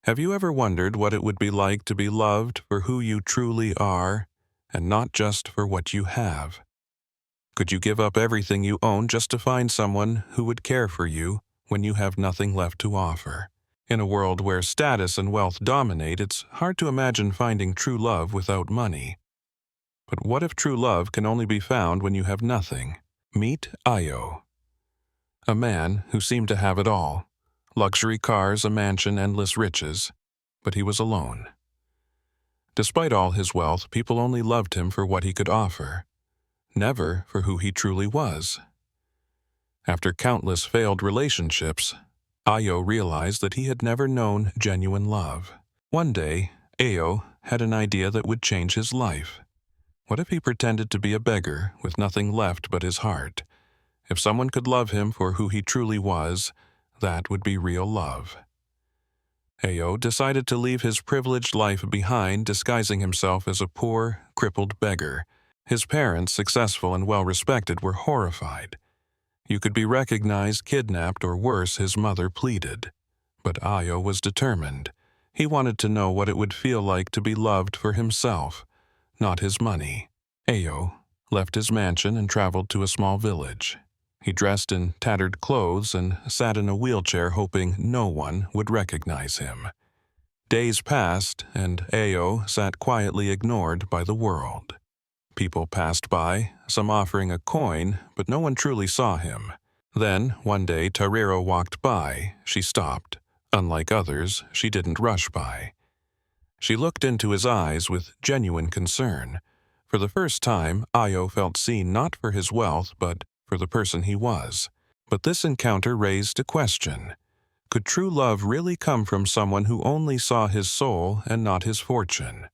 Have you ever wondered what it would be like to be loved for who you truly are, and not just for what you have? Could you give up everything you own just to find someone who would care for you when you have nothing left to offer? In a world where status and wealth dominate, it's hard to imagine finding true love without money. But what if true love can only be found when you have nothing? Meet Ayo, a man who seemed to have it all: luxury cars, a mansion, endless riches, but he was alone. Despite all his wealth, people only loved him for what he could offer, never for who he truly was. After countless failed relationships, Ayo realized that he had never known genuine love. One day, Ayo had an idea that would change his life. What if he pretended to be a beggar with nothing left but his heart? If someone could love him for who he truly was, that would be real love. Ayo decided to leave his privileged life behind, disguising himself as a poor, crippled beggar. His parents, successful and well-respected, were horrified. You could be recognized, kidnapped, or worse, his mother pleaded. But Ayo was determined. He wanted to know what it would feel like to be loved for himself, not his money. Ayo left his mansion and traveled to a small village. He dressed in tattered clothes and sat in a wheelchair, hoping no one would recognize him. Days passed, and Ayo sat quietly, ignored by the world. People passed by, some offering a coin, but no one truly saw him. Then, one day, Tariro walked by. She stopped. Unlike others, she didn't rush by. She looked into his eyes with genuine concern. For the first time, Ayo felt seen not for his wealth, but for the person he was. But this encounter raised a question. Could true love really come from someone who only saw his soul and not his fortune?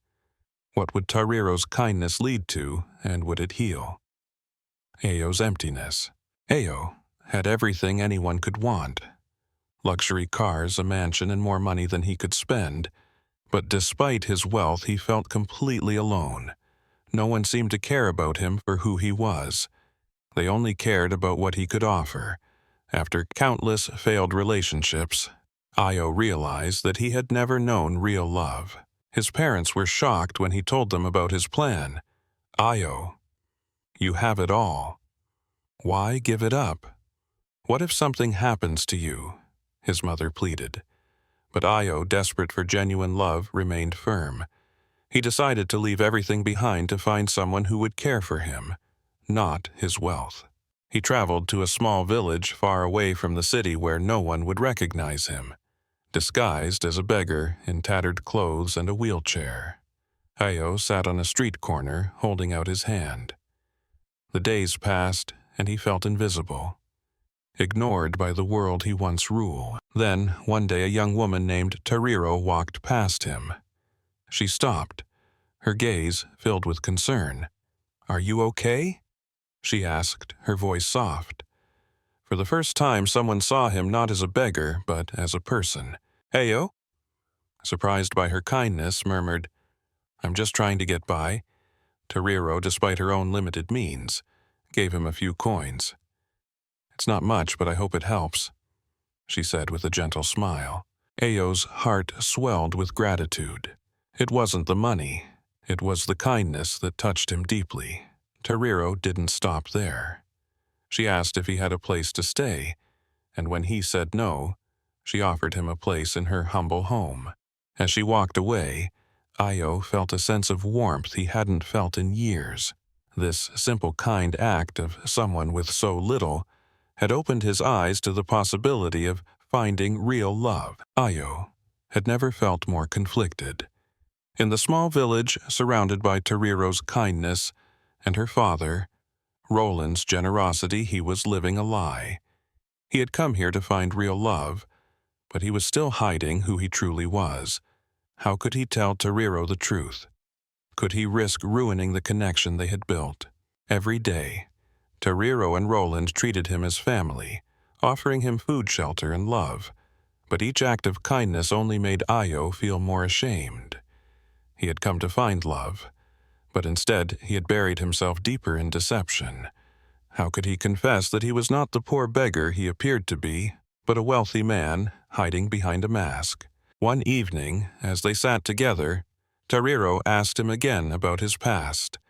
What would Tariro's kindness lead to, and would it heal? Ayo's emptiness. Ayo had everything anyone could want: luxury cars, a mansion, and more money than he could spend. But despite his wealth, he felt completely alone. No one seemed to care about him for who he was. They only cared about what he could offer. After countless failed relationships, Ayo realized that he had never known real love. His parents were shocked when he told them about his plan. Ayo, you have it all. Why give it up? What if something happens to you? His mother pleaded. But Ayo, desperate for genuine love, remained firm. He decided to leave everything behind to find someone who would care for him, not his wealth. He traveled to a small village far away from the city where no one would recognize him. Disguised as a beggar in tattered clothes and a wheelchair, Ayo sat on a street corner holding out his hand. The days passed, and he felt invisible, ignored by the world he once ruled. Then, one day, a young woman named Tariro walked past him. She stopped, her gaze filled with concern. "Are you okay?" she asked, her voice soft. For the first time, someone saw him not as a beggar, but as a person. Ayo, surprised by her kindness, murmured, "I'm just trying to get by." Tariro, despite her own limited means, gave him a few coins. "It's not much, but I hope it helps," she said with a gentle smile. Ayo's heart swelled with gratitude. It wasn't the money, it was the kindness that touched him deeply. Tariro didn't stop there. She asked if he had a place to stay, and when he said no, she offered him a place in her humble home. As she walked away, Ayo felt a sense of warmth he hadn't felt in years. This simple, kind act of someone with so little had opened his eyes to the possibility of finding real love. Ayo had never felt more conflicted. In the small village, surrounded by Tariro's kindness and her father, Roland's generosity, he was living a lie. He had come here to find real love, but he was still hiding who he truly was. How could he tell Tariro the truth? Could he risk ruining the connection they had built? Every day, Tariro and Roland treated him as family, offering him food, shelter, and love. But each act of kindness only made Ayo feel more ashamed. He had come to find love, but instead he had buried himself deeper in deception. How could he confess that he was not the poor beggar he appeared to be, but a wealthy man hiding behind a mask? One evening, as they sat together, Tariro asked him again about his past.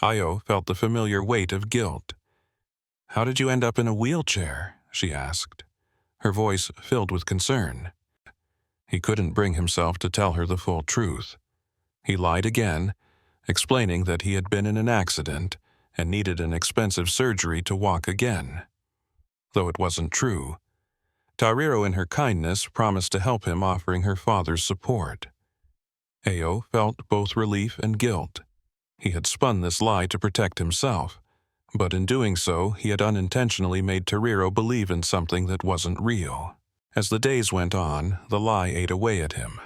Ayo felt the familiar weight of guilt. "How did you end up in a wheelchair?" she asked, her voice filled with concern. He couldn't bring himself to tell her the full truth. He lied again, explaining that he had been in an accident and needed an expensive surgery to walk again. Though it wasn't true, Tariro in her kindness promised to help him, offering her father's support. Ayo felt both relief and guilt. He had spun this lie to protect himself, but in doing so, he had unintentionally made Tariro believe in something that wasn't real. As the days went on, the lie ate away at him.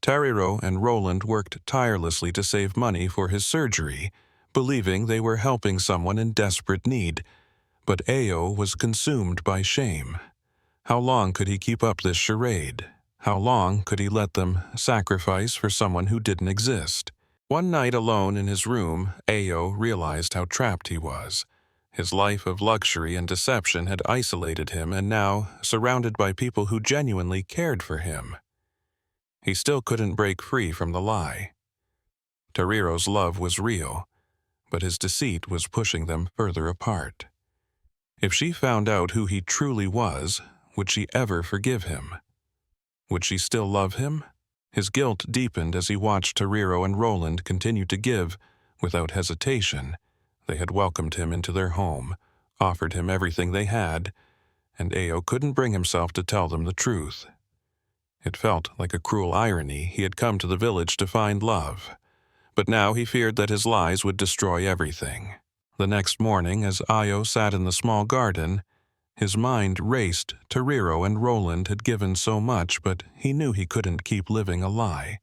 Tariro and Roland worked tirelessly to save money for his surgery, believing they were helping someone in desperate need, but Ayo was consumed by shame. How long could he keep up this charade? How long could he let them sacrifice for someone who didn't exist? One night alone in his room, Ayo realized how trapped he was. His life of luxury and deception had isolated him, and now, surrounded by people who genuinely cared for him, he still couldn't break free from the lie. Tariro's love was real, but his deceit was pushing them further apart. If she found out who he truly was, would she ever forgive him? Would she still love him? His guilt deepened as he watched Tariro and Roland continue to give without hesitation. They had welcomed him into their home, offered him everything they had, and Ayo couldn't bring himself to tell them the truth. It felt like a cruel irony. He had come to the village to find love, but now he feared that his lies would destroy everything. The next morning, as Ayo sat in the small garden, his mind raced. Tariro and Roland had given so much, but he knew he couldn't keep living a lie.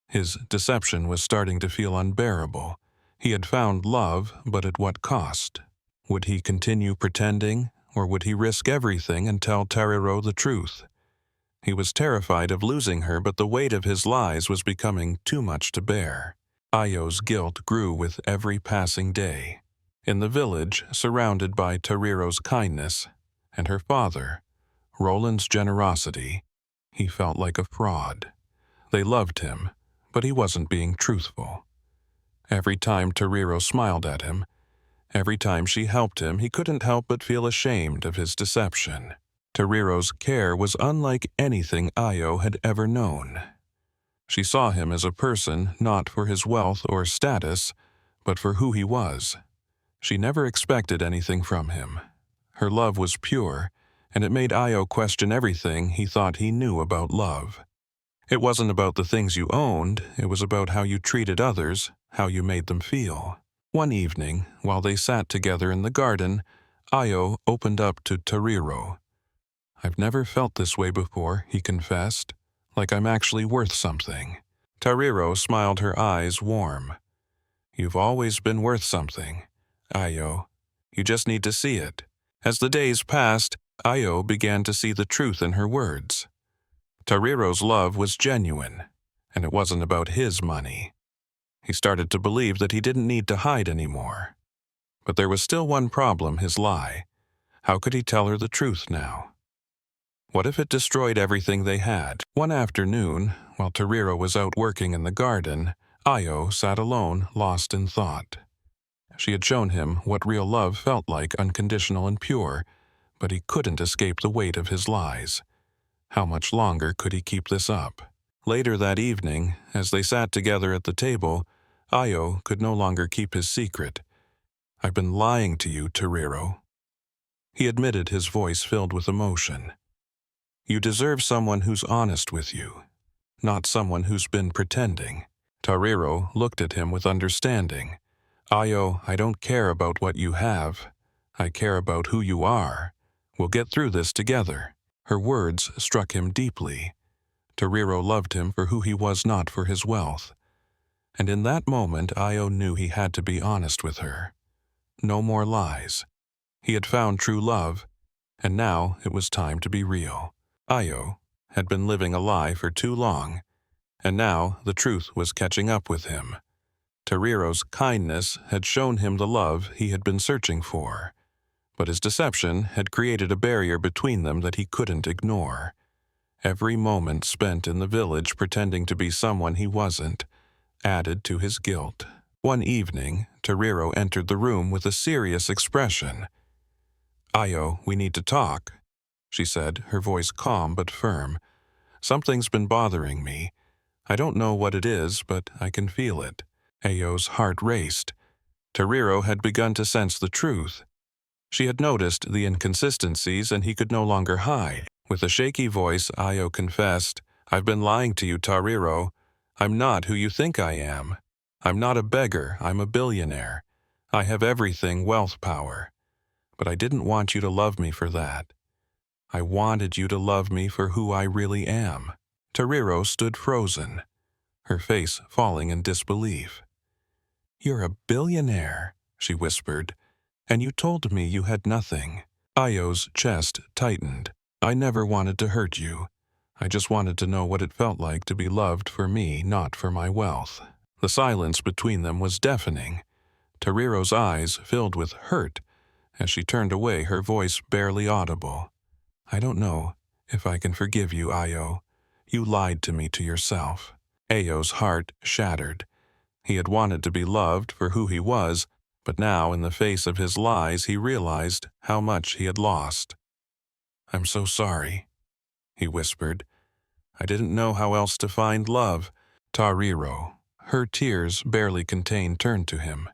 His deception was starting to feel unbearable. He had found love, but at what cost? Would he continue pretending, or would he risk everything and tell Tariro the truth? He was terrified of losing her, but the weight of his lies was becoming too much to bear. Ayo's guilt grew with every passing day. In the village, surrounded by Tariro's kindness and her father, Roland's generosity, he felt like a fraud. They loved him, but he wasn't being truthful. Every time Tariro smiled at him, every time she helped him, he couldn't help but feel ashamed of his deception. Tariro's care was unlike anything Ayo had ever known. She saw him as a person not for his wealth or status, but for who he was. She never expected anything from him. Her love was pure, and it made Ayo question everything he thought he knew about love. It wasn't about the things you owned, it was about how you treated others, how you made them feel. One evening, while they sat together in the garden, Ayo opened up to Tariro. "I've never felt this way before," he confessed, "like I'm actually worth something." Tariro smiled, her eyes warm. "You've always been worth something, Ayo. You just need to see it." As the days passed, Ayo began to see the truth in her words. Tariro's love was genuine, and it wasn't about his money. He started to believe that he didn't need to hide anymore. But there was still one problem: his lie. How could he tell her the truth now? What if it destroyed everything they had? One afternoon, while Tariro was out working in the garden, Ayo sat alone, lost in thought. She had shown him what real love felt like, unconditional and pure, but he couldn't escape the weight of his lies. How much longer could he keep this up? Later that evening, as they sat together at the table, Ayo could no longer keep his secret. "I've been lying to you, Tariro." He admitted, his voice filled with emotion. "You deserve someone who's honest with you, not someone who's been pretending." Tariro looked at him with understanding. "Ayo, I don't care about what you have. I care about who you are. We'll get through this together." Her words struck him deeply. Tariro loved him for who he was, not for his wealth. And in that moment, Ayo knew he had to be honest with her. No more lies. He had found true love, and now it was time to be real. Ayo had been living a lie for too long, and now the truth was catching up with him. Tariro's kindness had shown him the love he had been searching for, but his deception had created a barrier between them that he couldn't ignore. Every moment spent in the village pretending to be someone he wasn't added to his guilt. One evening, Tariro entered the room with a serious expression. "Ayo, we need to talk," she said, her voice calm but firm. "Something's been bothering me. I don't know what it is, but I can feel it." Ayo's heart raced. Tariro had begun to sense the truth. She had noticed the inconsistencies, and he could no longer hide. With a shaky voice, Ayo confessed, "I've been lying to you, Tariro. I'm not who you think I am. I'm not a beggar, I'm a billionaire. I have everything, wealth, power. But I didn't want you to love me for that. I wanted you to love me for who I really am." Tariro stood frozen, her face falling in disbelief. "You're a billionaire," she whispered, "and you told me you had nothing." Ayo's chest tightened. "I never wanted to hurt you. I just wanted to know what it felt like to be loved for me, not for my wealth." The silence between them was deafening. Tariro's eyes filled with hurt as she turned away, her voice barely audible. "I don't know if I can forgive you, Ayo. You lied to me, to yourself." Ayo's heart shattered. He had wanted to be loved for who he was, but now, in the face of his lies, he realized how much he had lost. "I'm so sorry," he whispered. "I didn't know how else to find love." Tariro, her tears barely contained, turned to him.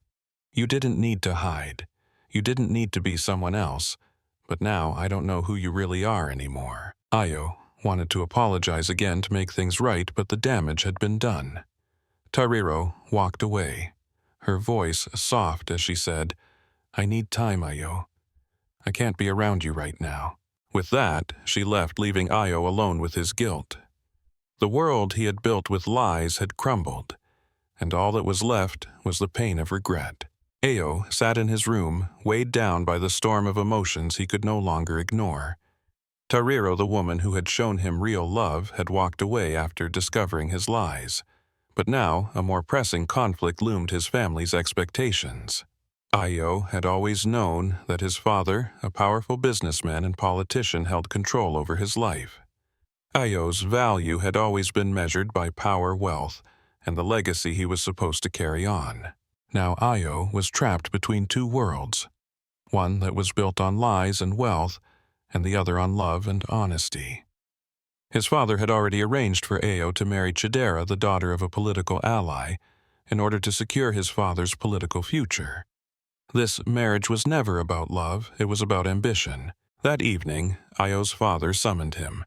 "You didn't need to hide. You didn't need to be someone else. But now I don't know who you really are anymore." Ayo wanted to apologize again to make things right, but the damage had been done. Tariro walked away, her voice soft as she said, "I need time, Ayo. I can't be around you right now." With that, she left, leaving Ayo alone with his guilt. The world he had built with lies had crumbled, and all that was left was the pain of regret. Ayo sat in his room, weighed down by the storm of emotions he could no longer ignore. Tariro, the woman who had shown him real love, had walked away after discovering his lies. But now a more pressing conflict loomed: his family's expectations. Ayo had always known that his father, a powerful businessman and politician, held control over his life. Ayo's value had always been measured by power, wealth, and the legacy he was supposed to carry on. Now Ayo was trapped between two worlds, one that was built on lies and wealth, and the other on love and honesty. His father had already arranged for Ayo to marry Chidera, the daughter of a political ally, in order to secure his father's political future. This marriage was never about love, it was about ambition. That evening, Ayo's father summoned him.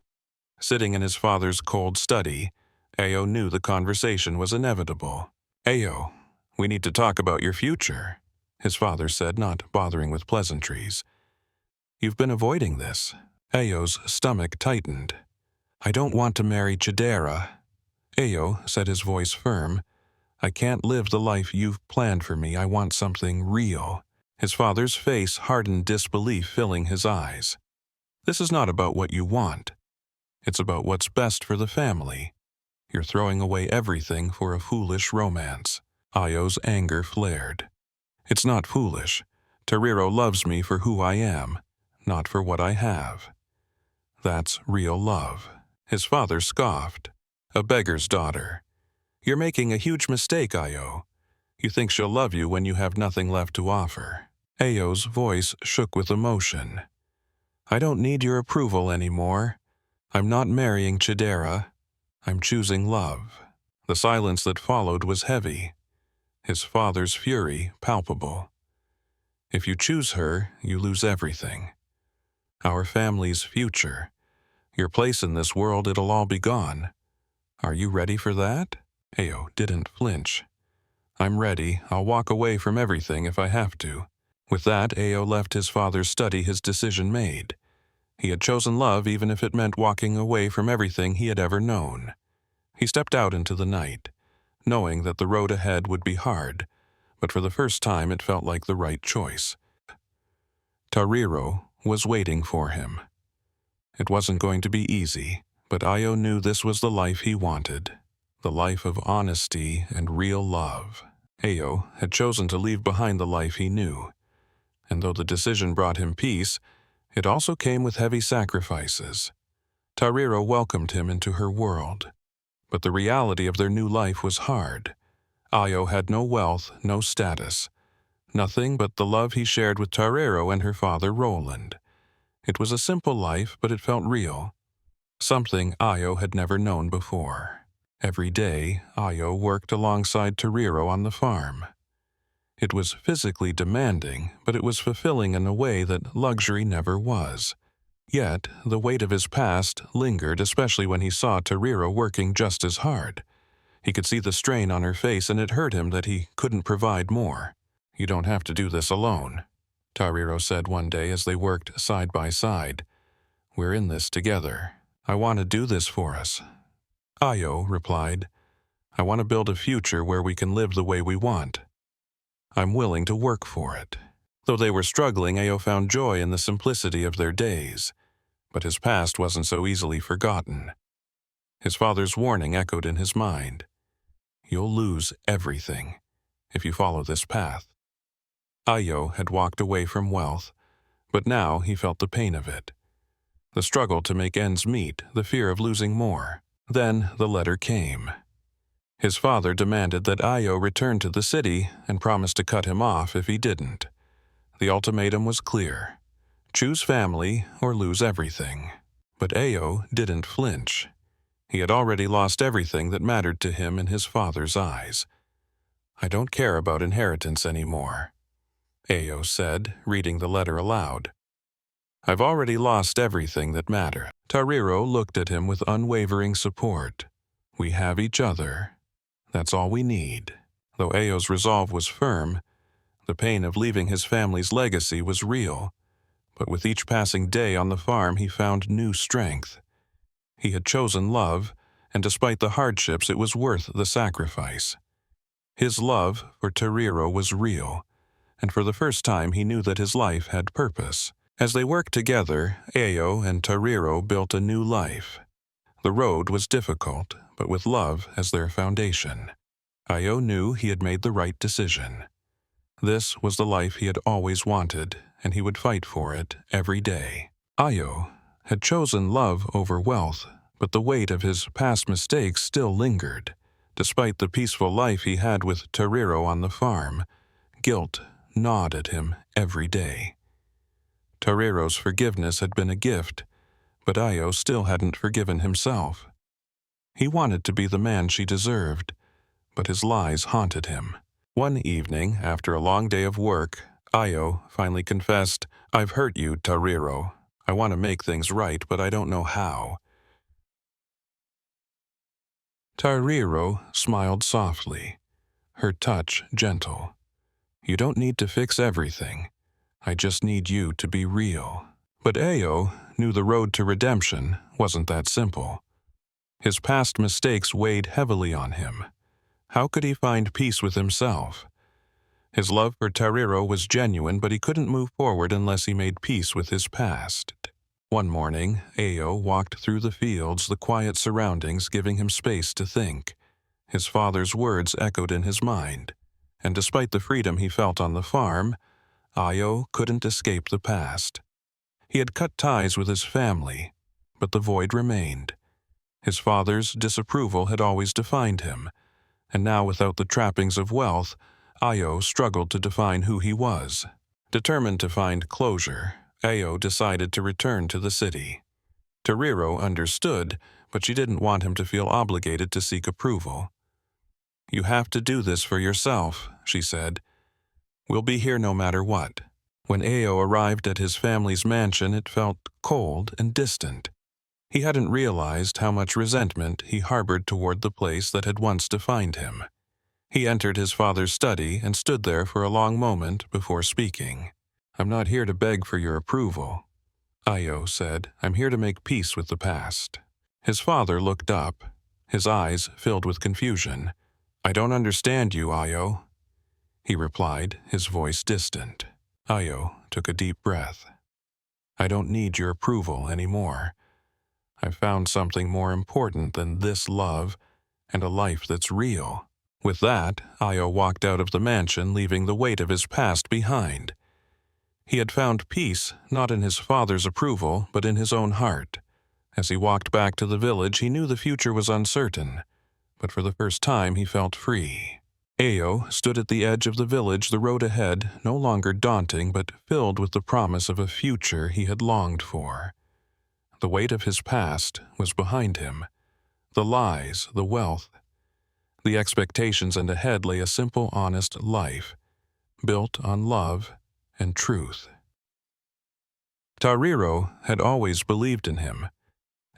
Sitting in his father's cold study, Ayo knew the conversation was inevitable. "Ayo, we need to talk about your future," his father said, not bothering with pleasantries. "You've been avoiding this." Ayo's stomach tightened. "I don't want to marry Chidera." "Ayo," said his voice firm, "I can't live the life you've planned for me. I want something real." His father's face hardened, disbelief filling his eyes. "This is not about what you want. It's about what's best for the family. You're throwing away everything for a foolish romance." Ayo's anger flared. "It's not foolish. Tariro loves me for who I am, not for what I have. That's real love." His father scoffed. "A beggar's daughter. You're making a huge mistake, Ayo. You think she'll love you when you have nothing left to offer." Ayo's voice shook with emotion. "I don't need your approval anymore. I'm not marrying Chidera. I'm choosing love." The silence that followed was heavy, his father's fury palpable. "If you choose her, you lose everything. Our family's future. Your place in this world, it'll all be gone. Are you ready for that?" Ayo didn't flinch. "I'm ready. I'll walk away from everything if I have to." With that, Ayo left his father's study, his decision made. He had chosen love, even if it meant walking away from everything he had ever known. He stepped out into the night, knowing that the road ahead would be hard, but for the first time it felt like the right choice. Tariro was waiting for him. It wasn't going to be easy, but Ayo knew this was the life he wanted, the life of honesty and real love. Ayo had chosen to leave behind the life he knew, and though the decision brought him peace, it also came with heavy sacrifices. Tariro welcomed him into her world, but the reality of their new life was hard. Ayo had no wealth, no status, nothing but the love he shared with Tariro and her father Roland. It was a simple life, but it felt real, something Ayo had never known before. Every day, Ayo worked alongside Tariro on the farm. It was physically demanding, but it was fulfilling in a way that luxury never was. Yet, the weight of his past lingered, especially when he saw Tariro working just as hard. He could see the strain on her face, and it hurt him that he couldn't provide more. "You don't have to do this alone," Tariro said one day as they worked side by side. "We're in this together. I want to do this for us." Ayo replied, "I want to build a future where we can live the way we want. I'm willing to work for it." Though they were struggling, Ayo found joy in the simplicity of their days. But his past wasn't so easily forgotten. His father's warning echoed in his mind. "You'll lose everything if you follow this path." Ayo had walked away from wealth, but now he felt the pain of it. The struggle to make ends meet, the fear of losing more. Then the letter came. His father demanded that Ayo return to the city and promised to cut him off if he didn't. The ultimatum was clear: choose family or lose everything. But Ayo didn't flinch. He had already lost everything that mattered to him in his father's eyes. "I don't care about inheritance anymore," Ayo said, reading the letter aloud. "I've already lost everything that mattered." Tariro looked at him with unwavering support. "We have each other. That's all we need." Though Ayo's resolve was firm, the pain of leaving his family's legacy was real. But with each passing day on the farm, he found new strength. He had chosen love, and despite the hardships, it was worth the sacrifice. His love for Tariro was real, and for the first time he knew that his life had purpose. As they worked together, Ayo and Tariro built a new life. The road was difficult, but with love as their foundation. Ayo knew he had made the right decision. This was the life he had always wanted, and he would fight for it every day. Ayo had chosen love over wealth, but the weight of his past mistakes still lingered. Despite the peaceful life he had with Tariro on the farm, guilt gnawed at him every day. Tariro's forgiveness had been a gift, but Ayo still hadn't forgiven himself. He wanted to be the man she deserved, but his lies haunted him. One evening, after a long day of work, Ayo finally confessed, "I've hurt you, Tariro. I want to make things right, but I don't know how." Tariro smiled softly, her touch gentle. "You don't need to fix everything. I just need you to be real." But Ayo knew the road to redemption wasn't that simple. His past mistakes weighed heavily on him. How could he find peace with himself? His love for Tariro was genuine, but he couldn't move forward unless he made peace with his past. One morning, Ayo walked through the fields, the quiet surroundings giving him space to think. His father's words echoed in his mind, and despite the freedom he felt on the farm, Ayo couldn't escape the past. He had cut ties with his family, but the void remained. His father's disapproval had always defined him, and now without the trappings of wealth, Ayo struggled to define who he was. Determined to find closure, Ayo decided to return to the city. Tariro understood, but she didn't want him to feel obligated to seek approval. "You have to do this for yourself," she said. "We'll be here no matter what." When Ayo arrived at his family's mansion, it felt cold and distant. He hadn't realized how much resentment he harbored toward the place that had once defined him. He entered his father's study and stood there for a long moment before speaking. "I'm not here to beg for your approval," Ayo said. "I'm here to make peace with the past." His father looked up, his eyes filled with confusion. "I don't understand you, Ayo," he replied, his voice distant. Ayo took a deep breath. "I don't need your approval anymore. I've found something more important than this love and a life that's real." With that, Ayo walked out of the mansion, leaving the weight of his past behind. He had found peace not in his father's approval, but in his own heart, As he walked back to the village, he knew the future was uncertain, but for the first time he felt free. Ayo stood at the edge of the village, the road ahead no longer daunting but filled with the promise of a future he had longed for. The weight of his past was behind him. The lies, the wealth, the expectations, and ahead lay a simple, honest life, built on love and truth. Tariro had always believed in him,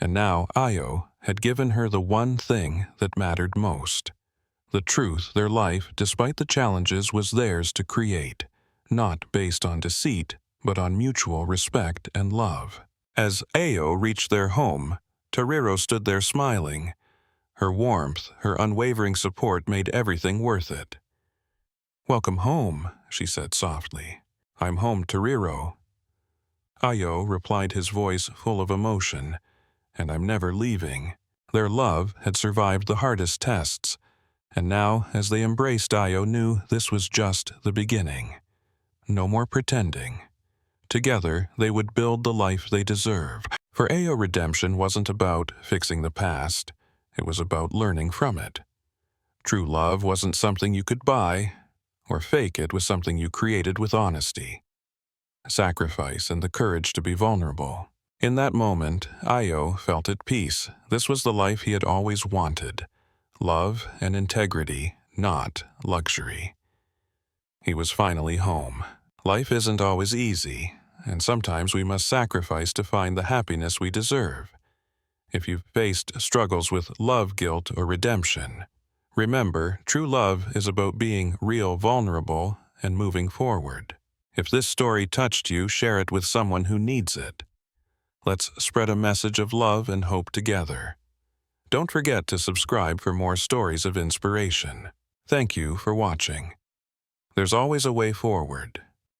and now Ayo had given her the one thing that mattered most. The truth their life, despite the challenges, was theirs to create, not based on deceit, but on mutual respect and love. As Ayo reached their home, Tariro stood there smiling. Her warmth, her unwavering support made everything worth it. "Welcome home," she said softly. "I'm home, Tariro." Ayo replied, his voice full of emotion, "And I'm never leaving." Their love had survived the hardest tests, and now, as they embraced, Ayo knew this was just the beginning. No more pretending. Together, they would build the life they deserved. For Ayo, redemption wasn't about fixing the past. It was about learning from it. True love wasn't something you could buy, or fake it was something you created with honesty, sacrifice, and the courage to be vulnerable. In that moment, Ayo felt at peace. This was the life he had always wanted. Love and integrity, not luxury. He was finally home. Life isn't always easy, and sometimes we must sacrifice to find the happiness we deserve. If you've faced struggles with love, guilt, or redemption, remember, true love is about being real, vulnerable, and moving forward. If this story touched you, share it with someone who needs it. Let's spread a message of love and hope together. Don't forget to subscribe for more stories of inspiration. Thank you for watching. There's always a way forward.